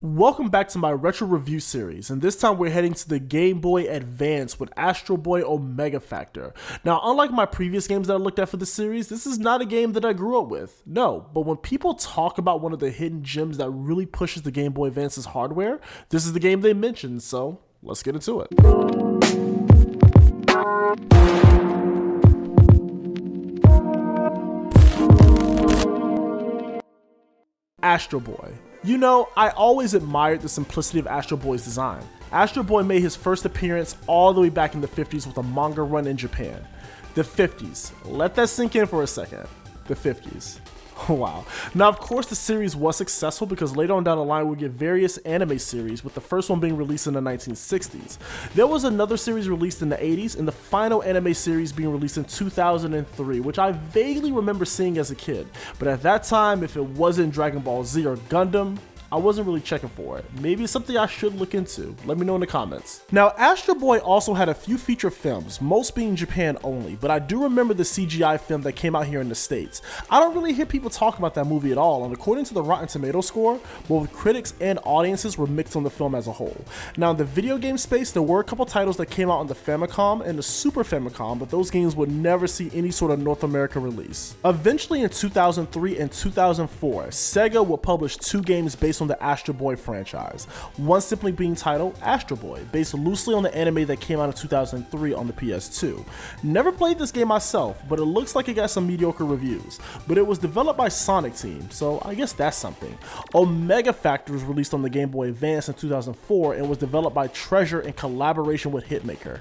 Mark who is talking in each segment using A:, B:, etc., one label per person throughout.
A: Welcome back to my retro review series, and this time we're heading to the Game Boy Advance with Astro Boy Omega Factor. Now, unlike my previous games that I looked at for the series, this is not a game that I grew up with. No, but when people talk about one of the hidden gems that really pushes the Game Boy Advance's hardware, this is the game they mention, so let's get into it. Astro Boy. You know, I always admired the simplicity of Astro Boy's design. Astro Boy made his first appearance all the way back in the 50s with a manga run in Japan. The 50s. Let that sink in for a second. The 50s. Wow. Now, of course, the series was successful because later on down the line we'll get various anime series, with the first one being released in the 1960s. There was another series released in the 80s, and the final anime series being released in 2003, which I vaguely remember seeing as a kid. But at that time, if it wasn't Dragon Ball Z or Gundam, I wasn't really checking for it. Maybe it's something I should look into. Let me know in the comments. Now, Astro Boy also had a few feature films, most being Japan only, but I do remember the CGI film that came out here in the States. I don't really hear people talk about that movie at all, and according to the Rotten Tomato score, both critics and audiences were mixed on the film as a whole. Now, in the video game space, there were a couple titles that came out on the Famicom and the Super Famicom, but those games would never see any sort of North America release. Eventually, in 2003 and 2004, SEGA would publish two games based on the Astro Boy franchise, one simply being titled Astro Boy, based loosely on the anime that came out in 2003 on the PS2. Never played this game myself, but it looks like it got some mediocre reviews, but it was developed by Sonic Team, so I guess that's something. Omega Factor was released on the Game Boy Advance in 2004 and was developed by Treasure in collaboration with Hitmaker.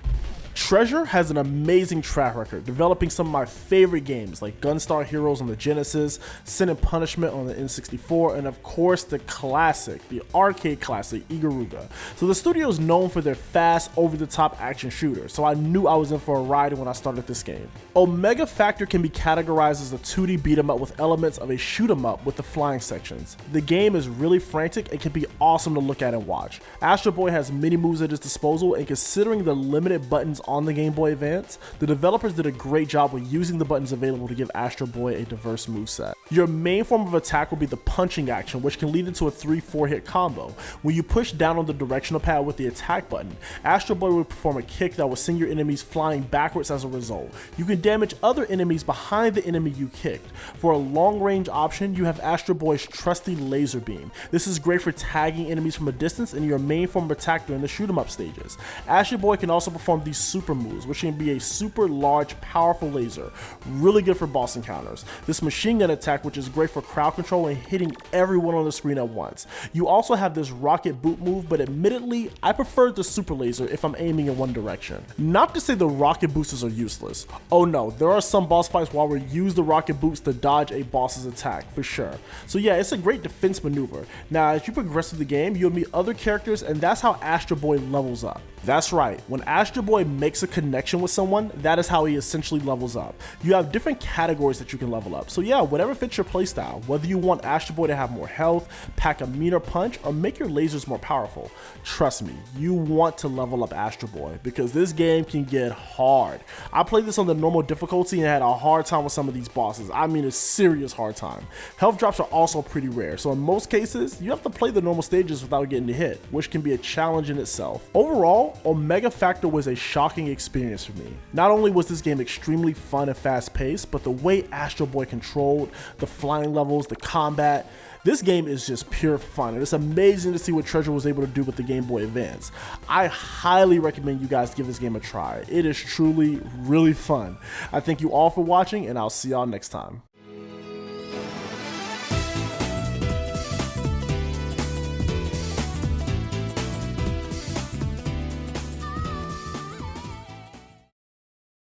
A: Treasure has an amazing track record, developing some of my favorite games like Gunstar Heroes on the Genesis, Sin and Punishment on the N64, and of course the classic, the arcade classic, Ikaruga. So the studio is known for their fast, over-the-top action shooter, so I knew I was in for a ride when I started this game. Omega Factor can be categorized as a 2D beat-em-up with elements of a shoot-em-up with the flying sections. The game is really frantic and can be awesome to look at and watch. Astro Boy has many moves at his disposal, and considering the limited buttons on the Game Boy Advance, the developers did a great job with using the buttons available to give Astro Boy a diverse moveset. Your main form of attack will be the punching action, which can lead into a 3-4 hit combo. When you push down on the directional pad with the attack button, Astro Boy will perform a kick that will send your enemies flying backwards as a result. You can damage other enemies behind the enemy you kicked. For a long range option, you have Astro Boy's trusty laser beam. This is great for tagging enemies from a distance and your main form of attack during the shoot 'em up stages. Astro Boy can also perform these super moves, which can be a super large, powerful laser, really good for boss encounters. This machine gun attack, which is great for crowd control and hitting everyone on the screen at once. You also have this rocket boot move, but admittedly, I prefer the super laser if I'm aiming in one direction. Not to say the rocket boosters are useless. Oh no, there are some boss fights where we use the rocket boots to dodge a boss's attack, for sure. So yeah, it's a great defense maneuver. Now, as you progress through the game, you'll meet other characters, and that's how Astro Boy levels up. That's right, when Astro Boy makes a connection with someone, that is how he essentially levels up. You have different categories that you can level up, so yeah, whatever fits your playstyle, whether you want Astro Boy to have more health, pack a meaner punch, or make your lasers more powerful. Trust me, you want to level up Astro Boy, because this game can get hard. I played this on the normal difficulty and had a hard time with some of these bosses. I mean, a serious hard time. Health drops are also pretty rare, so in most cases, you have to play the normal stages without getting hit, which can be a challenge in itself. Overall, Omega Factor was a shocking experience for me. Not only was this game extremely fun and fast paced, but the way Astro Boy controlled, the flying levels, the combat, this game is just pure fun, and it's amazing to see what Treasure was able to do with the Game Boy Advance. I highly recommend you guys give this game a try. It is truly really fun. I thank you all for watching, and I'll see y'all next time.